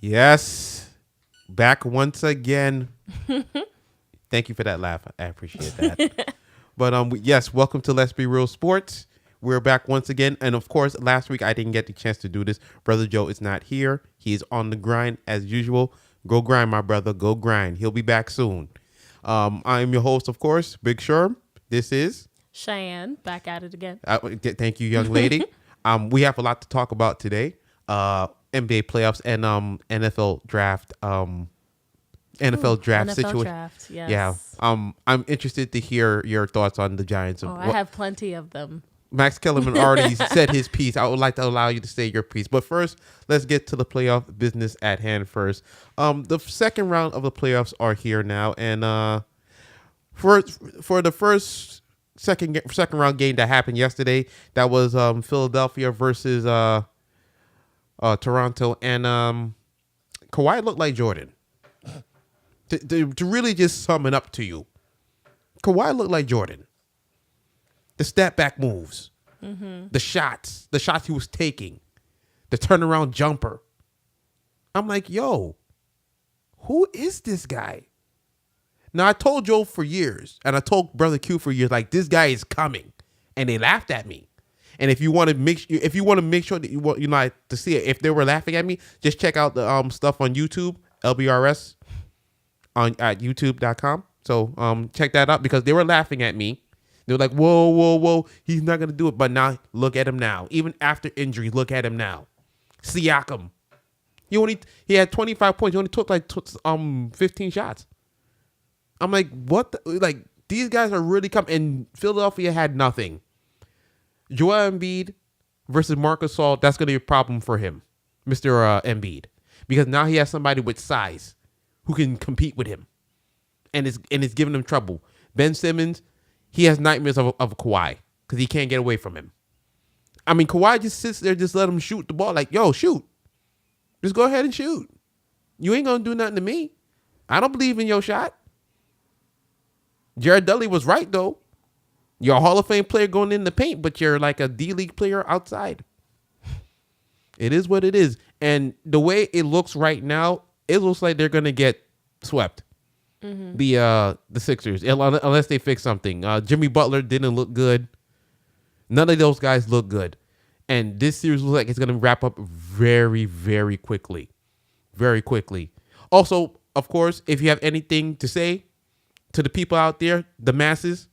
Yes. Back once again. Thank you for that laugh. I appreciate that. But yes, welcome to Let's Be Real Sports. We're back once again. And of course, last week I didn't get the chance to do this. Brother Joe is not here. He is on the grind as usual. Go grind, my brother. Go grind. He'll be back soon. I am your host, of course, Big Sherm. This is Cheyenne, back at it again. Thank you, young lady. We have a lot to talk about today. NBA playoffs and NFL draft. NFL draft situation. Draft, yes. Yeah. I'm interested to hear your thoughts on the Giants. I have plenty of them. Max Kellerman already said his piece. I would like to allow you to say your piece. But first, let's get to the playoff business at hand first. The second round of the playoffs are here now. And for the second round game that happened yesterday, that was Philadelphia versus Toronto. And Kawhi looked like Jordan. To really just sum it up to you, Kawhi looked like Jordan. The step back moves, the shots he was taking, the turnaround jumper. I'm like, yo, who is this guy? Now I told Joe for years, and I told Brother Q for years, like this guy is coming, and they laughed at me. And if you want to make sure that you know to see it, if they were laughing at me, just check out the stuff on YouTube, LBRS, at YouTube.com. So check that out because they were laughing at me. They were like, whoa, he's not going to do it. But now, look at him now. Even after injury, look at him now. Siakam. He had 25 points. He only took like 15 shots. I'm like, what? These guys are really coming. And Philadelphia had nothing. Joel Embiid versus Marc Gasol, that's going to be a problem for him, Mr. Embiid. Because now he has somebody with size who can compete with him. And it's giving him trouble. Ben Simmons, he has nightmares of Kawhi because he can't get away from him. I mean, Kawhi just sits there, just let him shoot the ball. Like, yo, shoot. Just go ahead and shoot. You ain't going to do nothing to me. I don't believe in your shot. Jared Dudley was right, though. You're a Hall of Fame player going in the paint, but you're like a D-League player outside. It is what it is. And the way it looks right now, it looks like they're going to get swept. The Sixers, unless they fix something. Jimmy Butler didn't look good. None of those guys look good. And this series looks like it's going to wrap up very, very quickly. Very quickly. Also, of course, if you have anything to say to the people out there, the masses,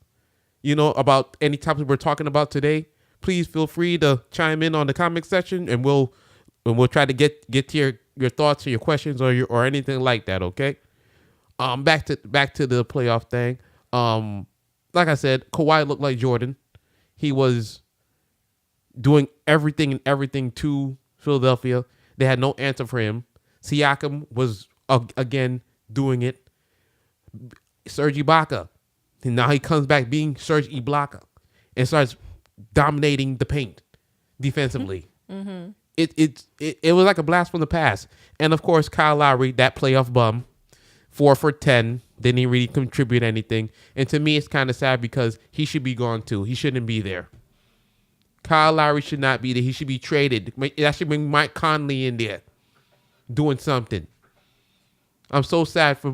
about any topics we're talking about today, please feel free to chime in on the comment section, and we'll try to get to your thoughts or your questions or anything like that. Okay. Back to the playoff thing. Like I said, Kawhi looked like Jordan. He was doing everything to Philadelphia. They had no answer for him. Siakam was again doing it. Serge Ibaka. Now he comes back being Serge Ibaka and starts dominating the paint defensively. It was like a blast from the past. And of course, Kyle Lowry, that playoff bum, 4 for 10, didn't really contribute anything. And to me, it's kind of sad because he should be gone too. He shouldn't be there. Kyle Lowry should not be there. He should be traded. That should bring Mike Conley in there doing something. I'm so sad for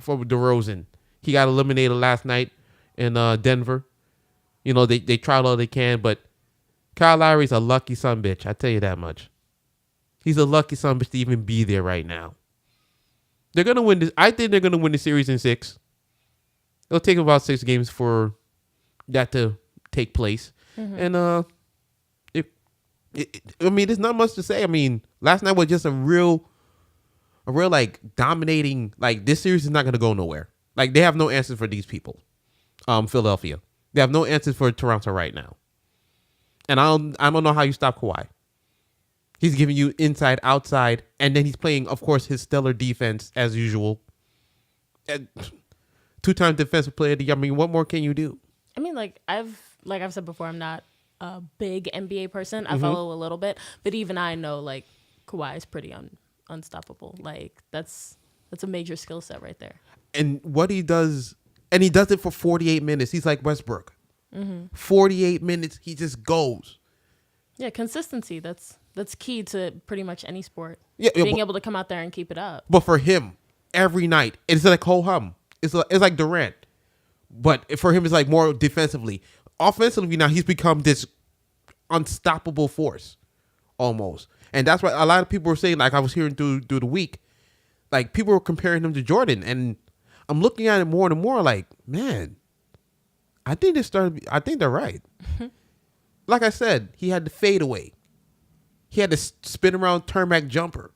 DeRozan. He got eliminated last night in Denver. They tried all they can, but Kyle Lowry's a lucky son bitch. I tell you that much. He's a lucky son bitch to even be there right now. They're gonna win this. I think they're gonna win the series in 6. It'll take about 6 games for that to take place. And I mean, there's not much to say. I mean, last night was just a real like dominating. Like, this series is not gonna go nowhere. Like, they have no answers for these people. Philadelphia. They have no answers for Toronto right now. And I don't know how you stop Kawhi. He's giving you inside, outside, and then he's playing, of course, his stellar defense as usual. 2-time defensive player of the year. I mean, what more can you do? I mean, like I've said before, I'm not a big NBA person. I follow a little bit, but even I know like Kawhi is pretty unstoppable. Like that's a major skill set right there. And what he does, and he does it for 48 minutes. He's like Westbrook. 48 minutes, he just goes. Yeah, consistency. That's That's key to pretty much any sport. Yeah, Being able to come out there and keep it up. But for him, every night, it's like ho hum. It's like Durant. But for him, it's like more defensively. Offensively, now he's become this unstoppable force, almost. And that's why a lot of people were saying, like I was hearing through the week, like people were comparing him to Jordan. And I'm looking at it more and more like, man, I think they're right. Like I said, he had the fadeaway. He had the spin around turn back jumper.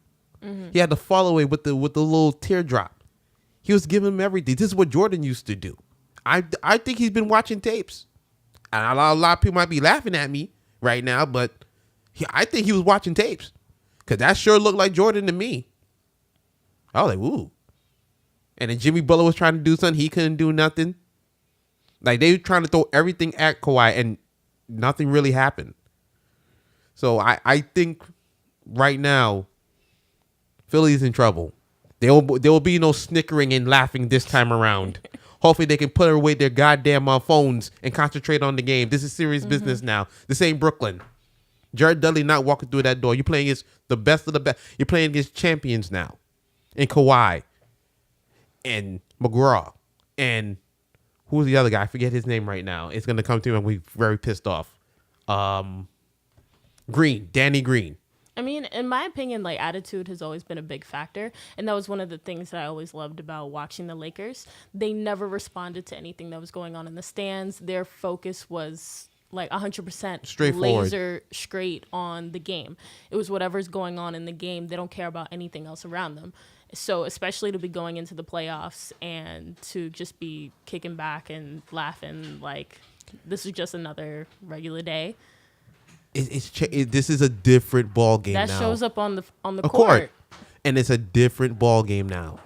He had the follow away with the little teardrop. He was giving him everything. This is what Jordan used to do. I think he's been watching tapes. And a lot of people might be laughing at me right now, but I think he was watching tapes. Because that sure looked like Jordan to me. I was like, ooh. And then Jimmy Butler was trying to do something. He couldn't do nothing. Like, they were trying to throw everything at Kawhi, and nothing really happened. So I think right now, Philly's in trouble. There will be no snickering and laughing this time around. Hopefully they can put away their goddamn phones and concentrate on the game. This is serious business now. This ain't Brooklyn. Jared Dudley not walking through that door. You're playing against the best of the best. You're playing against champions now. And Kawhi. And McGraw. And who's the other guy? I forget his name right now. It's going to come to me and we're very pissed off. Danny Green. I mean, in my opinion, like, attitude has always been a big factor. And that was one of the things that I always loved about watching the Lakers. They never responded to anything that was going on in the stands. Their focus was like 100% straightforward, laser straight on the game. It was whatever's going on in the game. They don't care about anything else around them. So especially to be going into the playoffs and to just be kicking back and laughing like this is just another regular day. This is a different ball game now. That shows up on the court. And it's a different ball game now.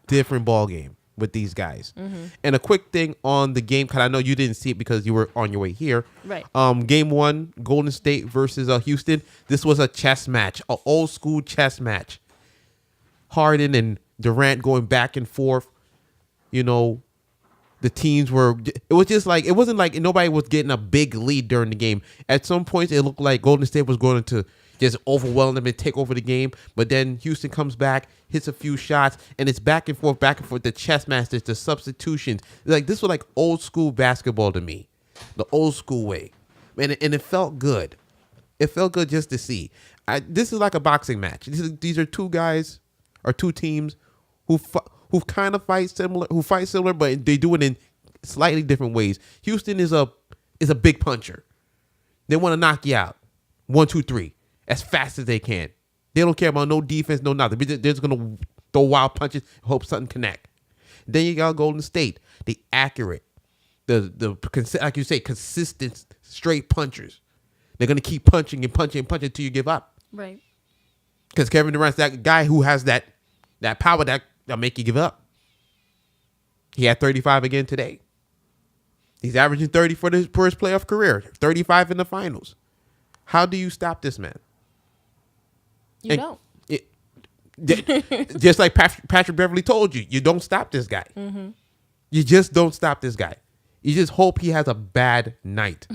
Different ball game with these guys. And a quick thing on the game, because I know you didn't see it because you were on your way here. Right. Game 1, Golden State versus Houston. This was a chess match, an old school chess match. Harden and Durant going back and forth. You know, the teams were, it was just like, it wasn't like nobody was getting a big lead during the game. At some points, it looked like Golden State was going to just overwhelm them and take over the game. But then Houston comes back, hits a few shots, and it's back and forth, the chess masters, the substitutions. Like, this was like old school basketball to me, the old school way. And it felt good. It felt good just to see. This is like a boxing match. These are two guys or two teams who kind of fight similar, but they do it in slightly different ways. Houston is a big puncher. They want to knock you out, 1, 2, 3, as fast as they can. They don't care about no defense, no nothing. They're just gonna throw wild punches, hope something connect. Then you got Golden State. They accurate, like you say, consistent, straight punchers. They're gonna keep punching and punching and punching until you give up. Right. Because Kevin Durant's that guy who has that power that'll make you give up. He had 35 again today. He's averaging 30 for his playoff career, 35 in the finals. How do you stop this man? You don't. Just like Patrick Beverly told you, you don't stop this guy. You just don't stop this guy. You just hope he has a bad night.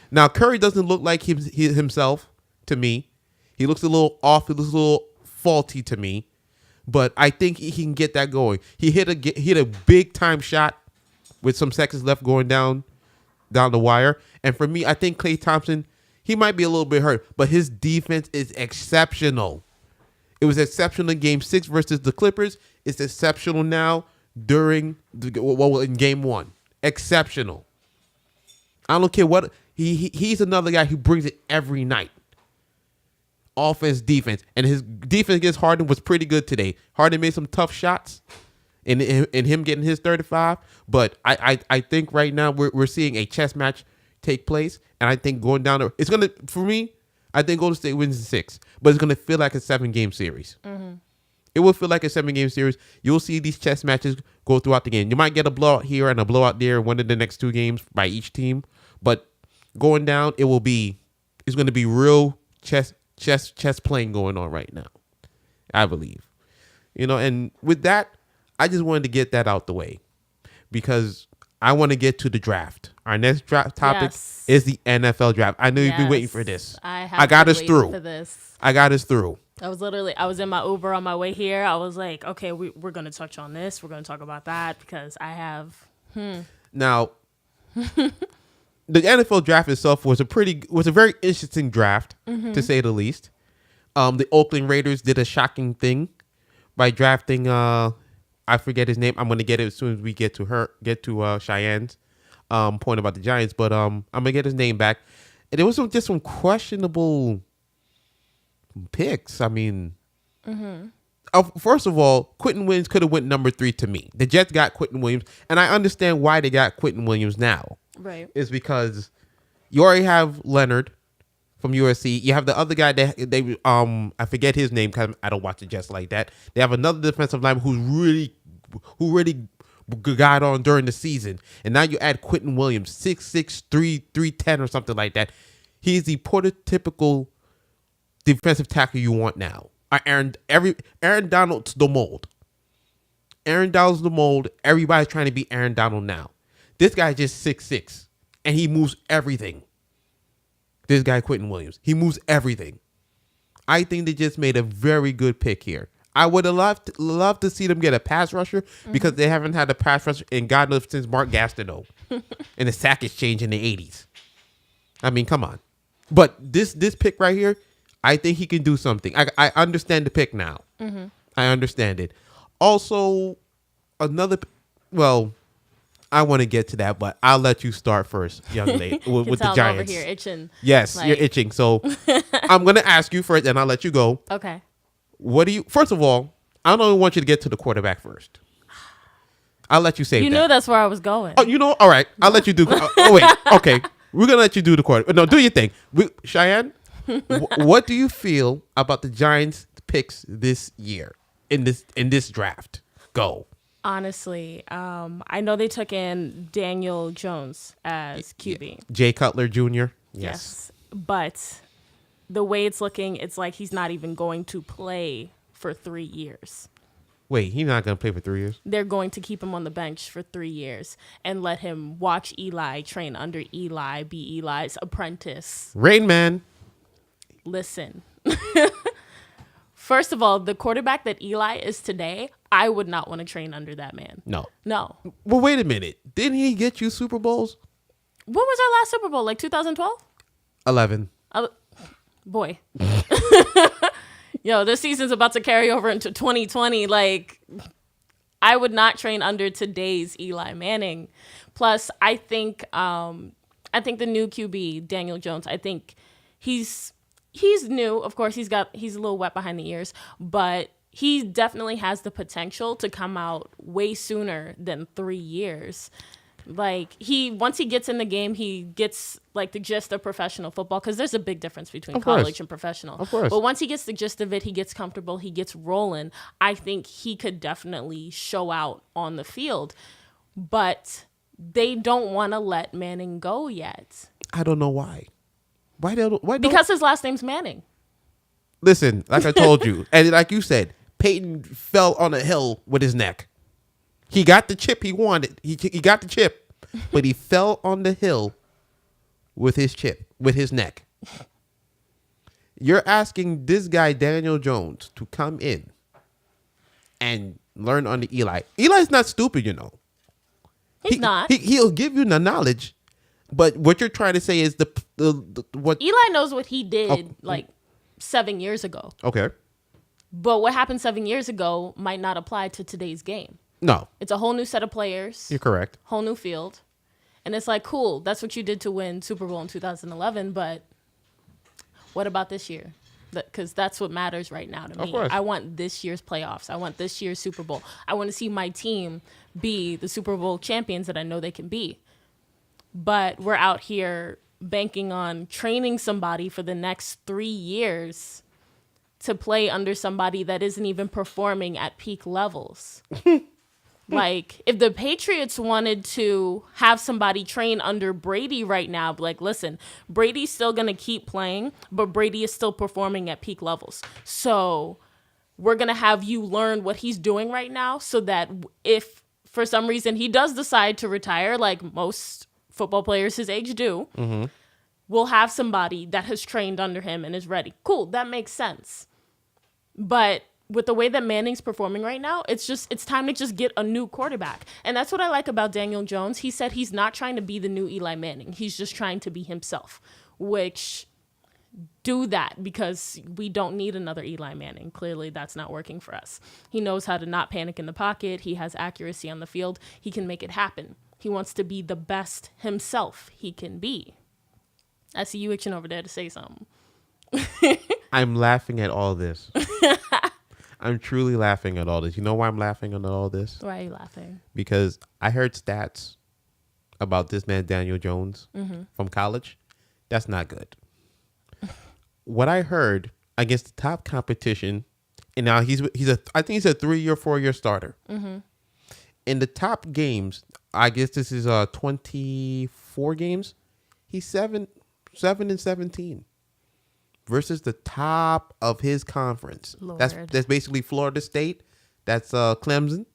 Now, Curry doesn't look like himself to me. He looks a little off. He looks a little faulty to me. But I think he can get that going. He hit a big time shot with some seconds left going down the wire. And for me, I think Klay Thompson, he might be a little bit hurt, but his defense is exceptional. It was exceptional in Game 6 versus the Clippers. It's exceptional now in Game 1. Exceptional. I don't care what he's another guy who brings it every night. Offense, defense, and his defense against Harden was pretty good today. Harden made some tough shots, in him getting his 35. But I think right now we're seeing a chess match take place, and I think going down it's gonna, for me, I think Golden State wins in 6, but it's gonna feel like a 7-game series. It will feel like a 7-game series. You'll see these chess matches go throughout the game. You might get a blowout here and a blowout there, one of the next 2 games by each team, but going down, it's going to be real chess playing going on right now, I believe. And with that, I just wanted to get that out the way because I want to get to the draft. Our next draft topic Yes. is the NFL draft. I know you've been waiting for this. I got been us waiting through. for this. I got us through. I was in my Uber on my way here. I was like, okay, we're going to touch on this. We're going to talk about that because I have. Now, the NFL draft itself was a very interesting draft, to say the least. The Oakland Raiders did a shocking thing by drafting, I forget his name. I'm going to get it as soon as we get to Cheyenne's point about the Giants, but I'm going to get his name back. And there was just some questionable picks. I mean, first of all, Quentin Williams could have went number 3 to me. The Jets got Quentin Williams, and I understand why they got Quentin Williams now. Right. It's because you already have Leonard from USC. You have the other guy that they I forget his name because I don't watch the Jets like that. They have another defensive lineman who really got on during the season, and now you add Quentin Williams, 6'6", 310 or something like that. He's the prototypical defensive tackle you want now. Aaron Donald's the mold. Aaron Donald's the mold. Everybody's trying to be Aaron Donald now. This guy just 6'6", and he moves everything. This guy, Quentin Williams, he moves everything. I think they just made a very good pick here. I would have loved to see them get a pass rusher because they haven't had a pass rusher in God knows since Mark Gastineau and the sack exchange in the 80s. I mean, come on. But this pick right here, I think he can do something. I understand the pick now. I understand it. Also, I want to get to that, but I'll let you start first, young lady, with the Giants. I'm over here itching. Yes, you're itching. So I'm going to ask you first, and I'll let you go. Okay. First of all, I don't want you to get to the quarterback first. I'll let you say that. You know that's where I was going. Oh, all right. I'll let you do. Wait. Okay. We're going to let you do the quarterback. No, do your thing. Cheyenne, what do you feel about the Giants picks this year in this draft? Go. Honestly, I know they took in Daniel Jones as QB. Jay Cutler Jr. Yes. But the way it's looking, it's like he's not even going to play for 3 years. Wait, he's not going to play for 3 years? They're going to keep him on the bench for 3 years and let him watch Eli, train under Eli, be Eli's apprentice. Rain Man. Listen. First of all, the quarterback that Eli is today, I would not want to train under that man. No. Well, wait a minute. Didn't he get you Super Bowls? When was our last Super Bowl? Like 2012? 11. Boy. Yo, this season's about to carry over into 2020. Like, I would not train under today's Eli Manning. Plus, I think the new QB, Daniel Jones, I think he's new. Of course, he's a little wet behind the ears, but he definitely has the potential to come out way sooner than 3 years. Like, once he gets in the game, he gets like the gist of professional football, because there's a big difference between college and professional. Of course. But once he gets the gist of it, he gets comfortable, he gets rolling. I think he could definitely show out on the field. But they don't want to let Manning go yet. I don't know why. Because his last name's Manning. Listen, like I told you, and like you said, Peyton fell on a hill with his neck. He got the chip he wanted. He got the chip, but he fell on the hill with his neck. You're asking this guy, Daniel Jones, to come in and learn under Eli. Eli's not stupid, you know. He's not. He'll give you the knowledge, but what you're trying to say is what Eli knows what he did 7 years ago. Okay. But what happened 7 years ago might not apply to today's game. No. It's a whole new set of players. You're correct. Whole new field. And it's like, cool, that's what you did to win Super Bowl in 2011, but what about this year? Because that's what matters right now to me. Of course. I want this year's playoffs. I want this year's Super Bowl. I want to see my team be the Super Bowl champions that I know they can be. But we're out here banking on training somebody for the next 3 years to play under somebody that isn't even performing at peak levels. Like, if the Patriots wanted to have somebody train under Brady right now, like, listen, Brady's still going to keep playing, but Brady is still performing at peak levels. So we're going to have you learn what he's doing right now so that if for some reason he does decide to retire, like most football players his age do, will have somebody that has trained under him and is ready. Cool, that makes sense. But with the way that Manning's performing right now, it's time to just get a new quarterback. And that's what I like about Daniel Jones. He said he's not trying to be the new Eli Manning. He's just trying to be himself, which do that because we don't need another Eli Manning. Clearly, that's not working for us. He knows how to not panic in the pocket. He has accuracy on the field. He can make it happen. He wants to be the best himself he can be. I see you itching over there to say something. I'm laughing at all this. I'm truly laughing at all this. You know why I'm laughing at all this? Why are you laughing? Because I heard stats about this man, Daniel Jones, from college. That's not good. What I heard against the top competition, and now I think he's a 3 or 4 year starter. In the top games, I guess this is 24 games. He's 7-17 versus the top of his conference. Lord. That's basically Florida State. That's Clemson.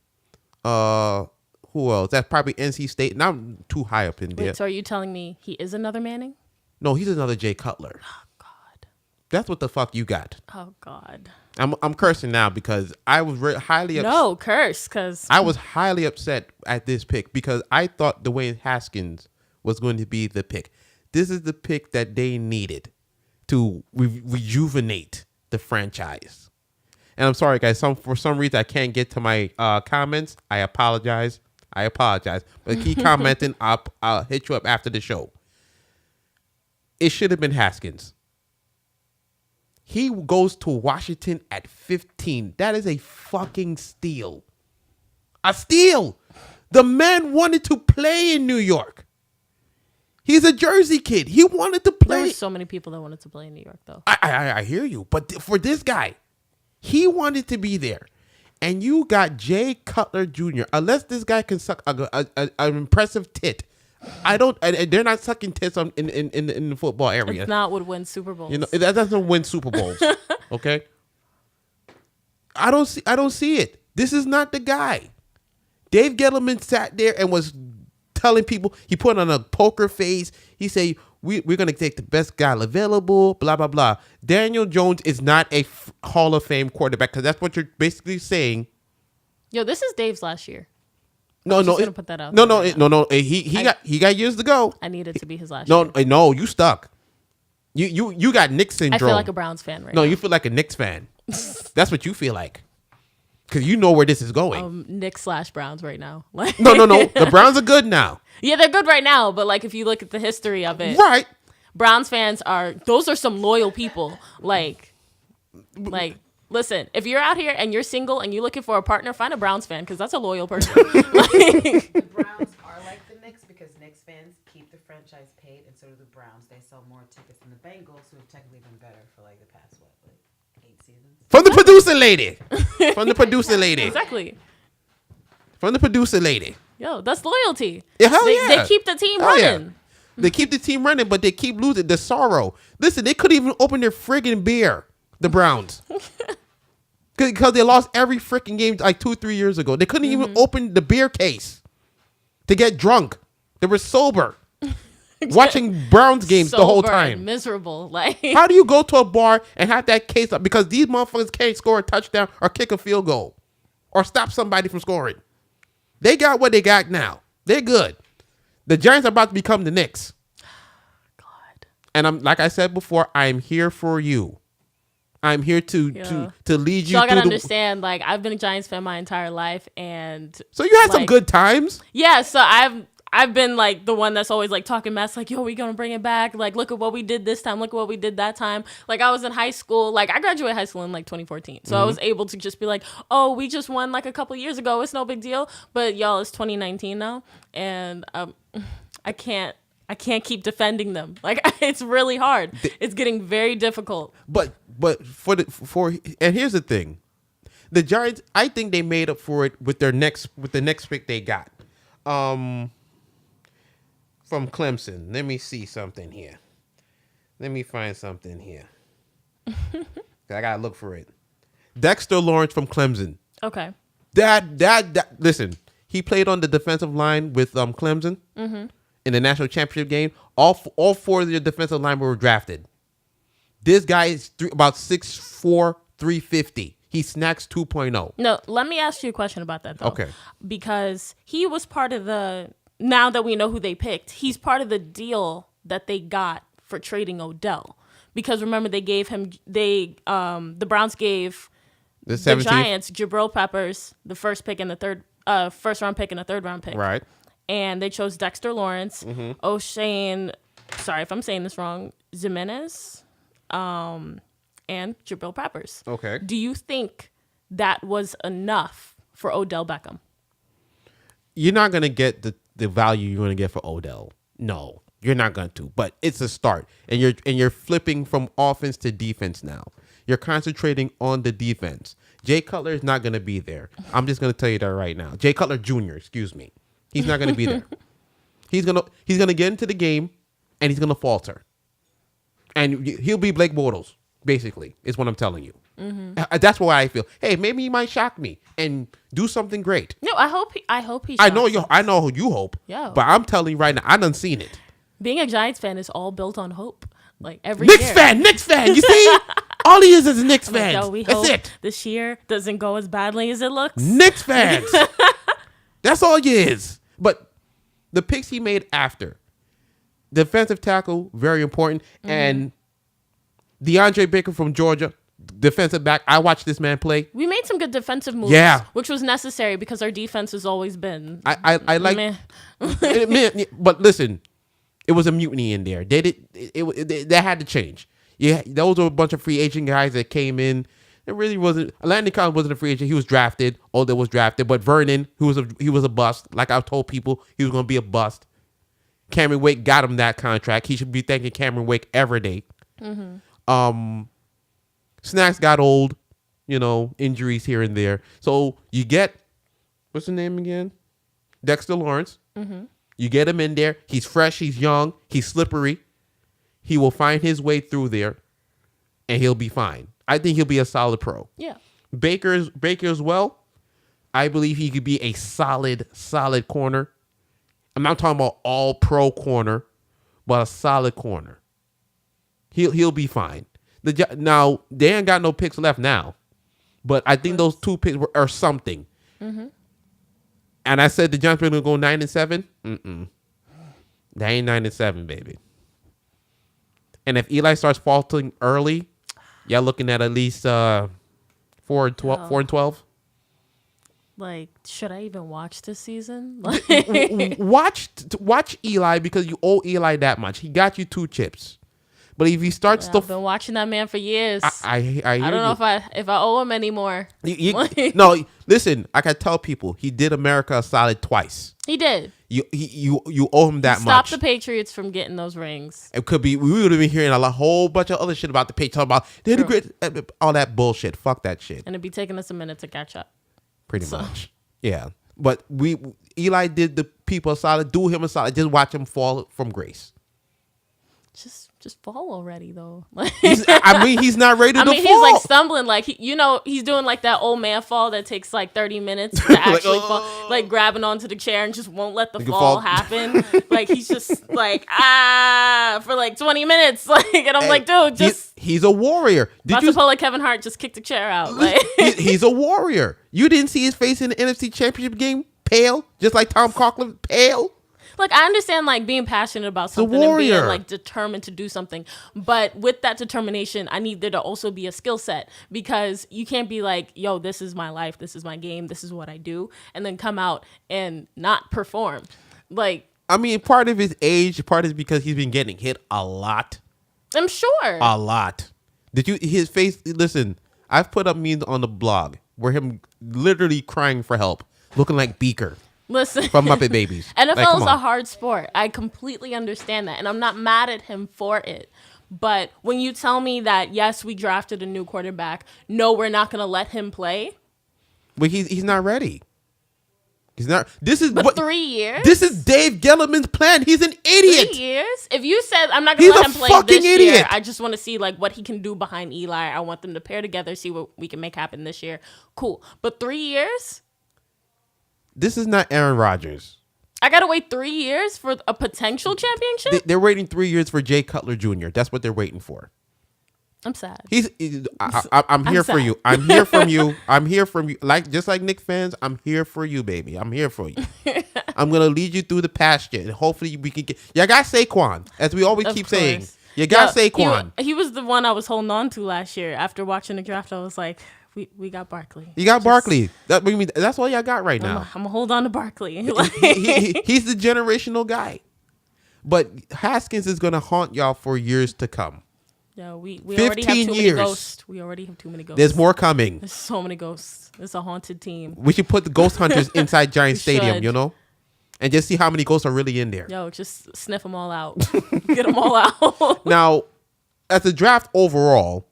Who else? That's probably NC State. Now I'm too high up in there. Wait, so are you telling me he is another Manning? No, he's another Jay Cutler. Oh God. That's what the fuck you got. Oh God. I'm cursing now because I was highly upset. No, curse, because I was highly upset at this pick because I thought Dwayne Haskins was going to be the pick. This is the pick that they needed to rejuvenate the franchise. And I'm sorry, guys. For some reason, I can't get to my comments. I apologize. But keep commenting. I'll hit you up after the show. It should have been Haskins. He goes to Washington at 15. That is a fucking steal. A steal. The man wanted to play in New York. He's a Jersey kid. He wanted to play. there were so many people that wanted to play in New York, though. I hear you. But for this guy, he wanted to be there. And you got Jay Cutler Jr. Unless this guy can suck an impressive tit. They're not sucking tits in the football area. It's not what wins Super Bowls. You know, that doesn't win Super Bowls. Okay? I don't see it. This is not the guy. Dave Gettleman sat there and was telling people, he put on a poker face. He said, we're going to take the best guy available, blah, blah, blah. Daniel Jones is not a Hall of Fame quarterback because that's what you're basically saying. Yo, this is Dave's last year. No. Gonna put that out No. He got years to go. I need it to be his last year. No, you stuck. You got Nick syndrome. I feel like a Browns fan right now. No, you feel like a Knicks fan. That's what you feel like. Because you know where this is going. Knicks/Browns right now. Like, No. The Browns are good now. Yeah, they're good right now. But like, if you look at the history of it, Right. Browns fans those are some loyal people. Like, listen, if you're out here and you're single and you're looking for a partner, find a Browns fan because that's a loyal person. The Browns are like the Knicks because Knicks fans keep the franchise paid, and so do the Browns. They sell more tickets than the Bengals, who have technically been better for like the past 8 seasons. From the producer lady. Exactly. From the producer lady. Yo, that's loyalty. Yeah, hell They keep the team running. Yeah. They keep the team running, but they keep losing. The sorrow. Listen, they couldn't even open their friggin' beer, the Browns. Because they lost every freaking game like 2-3 years ago. They couldn't even open the beer case to get drunk. They were sober. Watching Browns games the whole Sober time. and miserable. Like, How do you go to a bar and have that case up? Because these motherfuckers can't score a touchdown or kick a field goal or stop somebody from scoring. They got what they got now. They're good. The Giants are about to become the Knicks. God. And I'm like I said before, I'm here for you. I'm here to lead you. So I gotta through understand. Like, I've been a Giants fan my entire life, and So you had some good times. Yeah. So I've been like the one that's always like talking mess, like, yo, we gonna bring it back. Like, look at what we did this time. Look at what we did that time. Like, I was in high school. Like, I graduated high school in like 2014. So I was able to just be like, oh, we just won like a couple years ago. It's no big deal. But y'all, it's 2019 now. And I can't keep defending them. Like, it's really hard. It's getting very difficult. But and here's the thing. The Giants, I think they made up for it with the next pick they got. From Clemson. Let me see something here. Let me find something here. I gotta look for it. Dexter Lawrence from Clemson. Okay. That listen, he played on the defensive line with Clemson. in the national championship game, all four of their defensive linemen were drafted. This guy is about 6'4", 350. He snacks 2.0. No, let me ask you a question about that, though. Okay. Because he was part of now that we know who they picked, he's part of the deal that they got for trading Odell. Because remember, the Browns gave the Giants Jabril Peppers, the first round pick and a third round pick. Right. And they chose Dexter Lawrence, O'Shane, sorry if I'm saying this wrong, Jimenez, and Jabril Peppers. Okay. Do you think that was enough for Odell Beckham? You're not going to get the value you're going to get for Odell. No, you're not going to. But it's a start. And you're flipping from offense to defense now. You're concentrating on the defense. Jay Cutler is not going to be there. I'm just going to tell you that right now. Jay Cutler Jr., excuse me. He's not going to be there. He's gonna get into the game, and he's going to falter. And he'll be Blake Bortles, basically, is what I'm telling you. Mm-hmm. That's why I feel. Hey, maybe he might shock me and do something great. No, I hope he. I know who you hope. Yeah. But I'm telling you right now, I done seen it. Being a Giants fan is all built on hope. Like every Knicks year. Knicks fan. You see, all he is a Knicks fan. Yo, we That's hope it. this year doesn't go as badly as it looks. Knicks fans. That's all he is. But the picks he made after, defensive tackle, very important, and DeAndre Baker from Georgia, defensive back. I watched this man play. We made some good defensive moves, which was necessary because our defense has always been. I like, meh. But listen, it was a mutiny in there. That had to change. Yeah, those were a bunch of free agent guys that came in. It really wasn't. Landon Collins wasn't a free agent. He was drafted. Odell was drafted. But Vernon, he was a bust. Like I told people, he was going to be a bust. Cameron Wake got him that contract. He should be thanking Cameron Wake every day. Snacks got old. Injuries here and there. So you get, what's the name again? Dexter Lawrence. You get him in there. He's fresh. He's young. He's slippery. He will find his way through there, and he'll be fine. I think he'll be a solid pro. Yeah. Baker as well. I believe he could be a solid corner. I'm not talking about all pro corner, but a solid corner. He'll be fine. Now they ain't got no picks left now, but I think those 2 picks are something. And I said the Giants are going to go 9-7. They ain't 9-7, baby. And if Eli starts faltering early, y'all looking at least 4-12. Like, should I even watch this season? Watch Eli because you owe Eli that much. He got you 2 chips. But if he starts I've been watching that man for years. I don't know if I owe him anymore. No, listen. I can tell people he did America a solid twice. He did. You owe him that much. Stop the Patriots from getting those rings. It could be we would have been hearing a whole bunch of other shit about the Patriots, about they're the great, all that bullshit. Fuck that shit. And it'd be taking us a minute to catch up. Pretty much, yeah. But Eli did the people a solid. Do him a solid. Just watch him fall from grace. Just fall already, though. He's not ready to fall. He's like stumbling, like he's doing like that old man fall that takes like 30 minutes to actually fall, like grabbing onto the chair and just won't let the fall happen. Like he's just like for like 20 minutes, like, and I'm like, dude, he's a warrior. Did you pull like Kevin Hart just kicked the chair out? Like he's a warrior. You didn't see his face in the NFC Championship game, pale, just like Tom Coughlin, pale. Look, I understand like being passionate about something and being like determined to do something, but with that determination, I need there to also be a skill set, because you can't be like, yo, this is my life, this is my game, this is what I do, and then come out and not perform. Like, I mean, part of his age, part is because he's been getting hit a lot. I'm sure. A lot. His face, listen, I've put up memes on the blog where him literally crying for help, looking like Beaker. Listen, from Muppet Babies. NFL is a hard sport. I completely understand that, and I'm not mad at him for it. But when you tell me that, yes, we drafted a new quarterback, no, we're not going to let him play. But he's not ready. He's not. 3 years? This is Dave Gellerman's plan. He's an idiot. 3 years? If you said, I'm not going to let him play this idiot. year, I just want to see like what he can do behind Eli. I want them to pair together, see what we can make happen this year. Cool. But 3 years? This is not Aaron Rodgers. I gotta wait 3 years for a potential championship. They're waiting 3 years for Jay Cutler Jr. That's what they're waiting for. I'm sad. I'm here for sad. you. I'm here from you. I'm here from you. Just like Knicks fans, I'm here for you, baby. I'm here for you. I'm gonna lead you through the pasture, and hopefully we can get. You got Saquon, as we always keep saying. You got Saquon. He was the one I was holding on to last year. After watching the draft, I was like, we got Barkley. You got Barkley. That's all y'all got right now. I'm gonna hold on to Barkley. He's the generational guy. But Haskins is gonna haunt y'all for years to come. Yeah, we already have too many ghosts. We already have too many ghosts. There's more coming. There's so many ghosts. It's a haunted team. We should put the ghost hunters inside Giant Stadium, you know, and just see how many ghosts are really in there. Yo, just sniff them all out. Get them all out. Now, as a draft overall,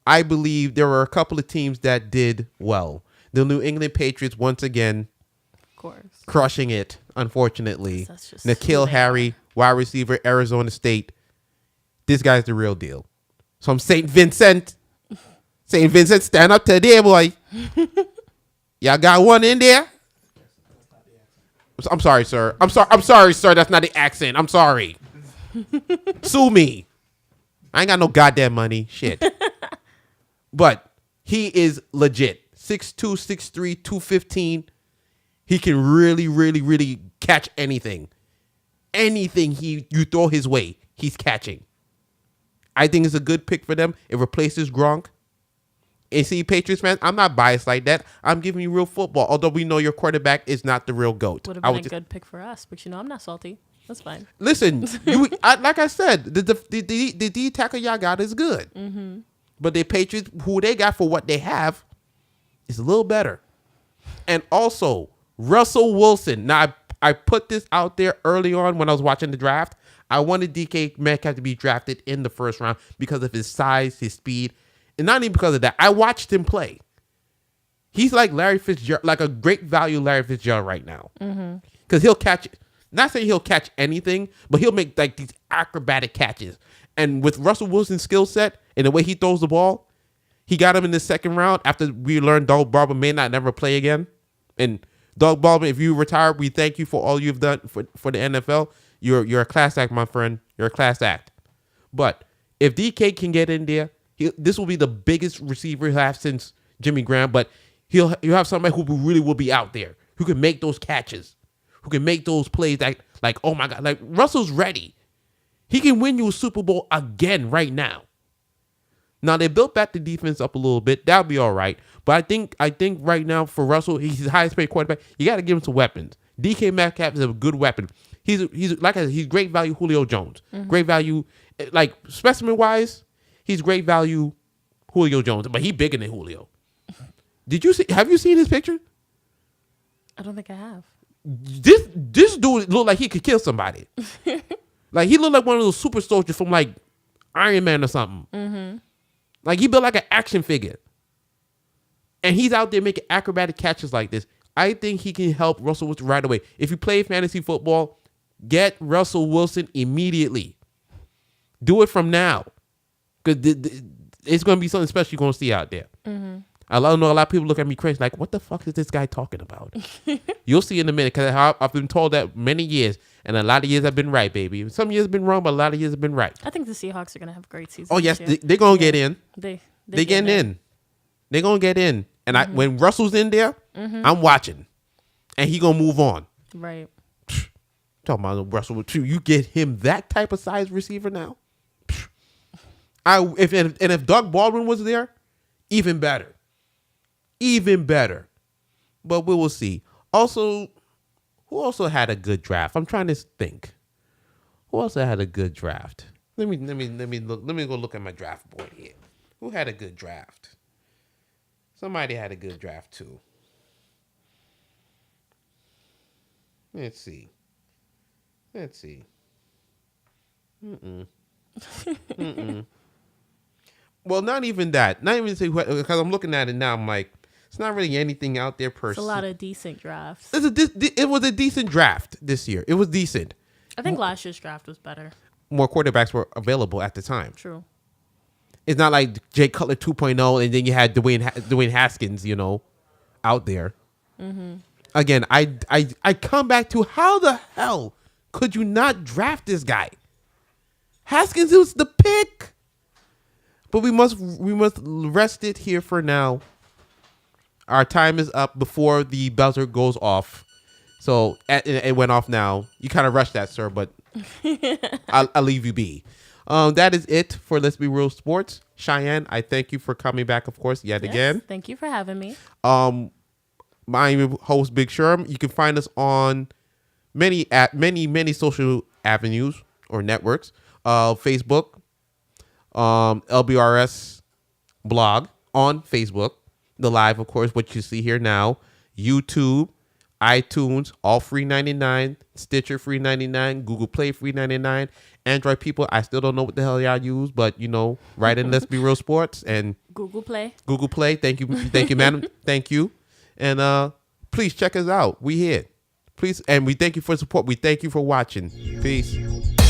I believe there were a couple of teams that did well. The New England Patriots, once again, Of course, crushing it, unfortunately. That's just N'Keal Harry, wide receiver, Arizona State. This guy's the real deal. So I'm St. Vincent. St. Vincent, stand up today, boy. Y'all got one in there? I'm sorry, sir. I'm sorry, sir. That's not the accent. I'm sorry. Sue me. I ain't got no goddamn money. Shit. But he is legit. 6'2", 6'3", 215. He can really, really, really catch anything. Anything you throw his way, he's catching. I think it's a good pick for them. It replaces Gronk. And see, Patriots fans, I'm not biased like that. I'm giving you real football, although we know your quarterback is not the real GOAT. Would have been a good pick for us, but I'm not salty. That's fine. Listen, like I said, the D tackle y'all got is good. Mm-hmm. But the Patriots, who they got for what they have, is a little better. And also, Russell Wilson. Now, I put this out there early on when I was watching the draft. I wanted DK Metcalf to be drafted in the first round because of his size, his speed, and not even because of that. I watched him play. He's like Larry Fitzgerald, like a great value Larry Fitzgerald right now. Because he'll catch, not saying he'll catch anything, but he'll make like these acrobatic catches. And with Russell Wilson's skill set and the way he throws the ball, he got him in the second round after we learned Doug Baldwin may not never play again. And Doug Baldwin, if you retire, we thank you for all you've done for the NFL. You're a class act, my friend. You're a class act. But if DK can get in there, this will be the biggest receiver he'll have since Jimmy Graham. But you'll have somebody who really will be out there, who can make those catches, who can make those plays like oh my God, like Russell's ready. He can win you a Super Bowl again right now. Now they built back the defense up a little bit. That'll be all right. But I think right now for Russell, he's the highest paid quarterback. You got to give him some weapons. DK Metcalf is a good weapon. He's like I said, he's great value Julio Jones. Mm-hmm. Great value, like specimen wise, he's great value Julio Jones. But he's bigger than Julio. Have you seen his picture? I don't think I have. This dude looked like he could kill somebody. Like he looked like one of those super soldiers from like Iron Man or something. Mm-hmm. Like he built like an action figure. And he's out there making acrobatic catches like this. I think he can help Russell Wilson right away. If you play fantasy football, get Russell Wilson immediately. Do it from now. Because it's going to be something special you're going to see out there. Mm-hmm. I know a lot of people look at me crazy like, what the fuck is this guy talking about? You'll see in a minute because I've been told that many years. And a lot of years I've been right, baby. Some years have been wrong, but a lot of years have been right. I think the Seahawks are going to have a great season. Oh, yes. They're going to get in. They're getting in. They're going to get in. And when Russell's in there, I'm watching. And he going to move on. Right. Talking about Russell, you get him that type of size receiver now. If Doug Baldwin was there, even better. Even better. But we will see. Also, who also had a good draft? I'm trying to think. Who also had a good draft? Let me go look at my draft board here. Who had a good draft? Somebody had a good draft too. Let's see. Well, not even that. Not even because I'm looking at it now. I'm like, it's not really anything out there per se. It's a lot of decent drafts. It was a decent draft this year. It was decent. I think last year's draft was better. More quarterbacks were available at the time. True. It's not like Jay Cutler 2.0 and then you had Dwayne Haskins, out there. Mm-hmm. again, I come back to how the hell could you not draft this guy? Haskins was the pick. But we must rest it here for now. Our time is up before the buzzer goes off. So it went off now. You kind of rushed that, sir, but I'll leave you be. That is it for Let's Be Real Sports. Cheyenne, I thank you for coming back, of course, yet again. Thank you for having me. My host, Big Sherm. You can find us on many social avenues or networks. Facebook, LBRS blog on Facebook. The live, of course, what you see here now. YouTube, iTunes, all free 99. Stitcher free 99. Google Play free 99. Android people, I still don't know what the hell y'all use, but right in Let's Be Real Sports and Google Play. Thank you, madam. Thank you, and please check us out. We here, please, and we thank you for support. We thank you for watching. Peace.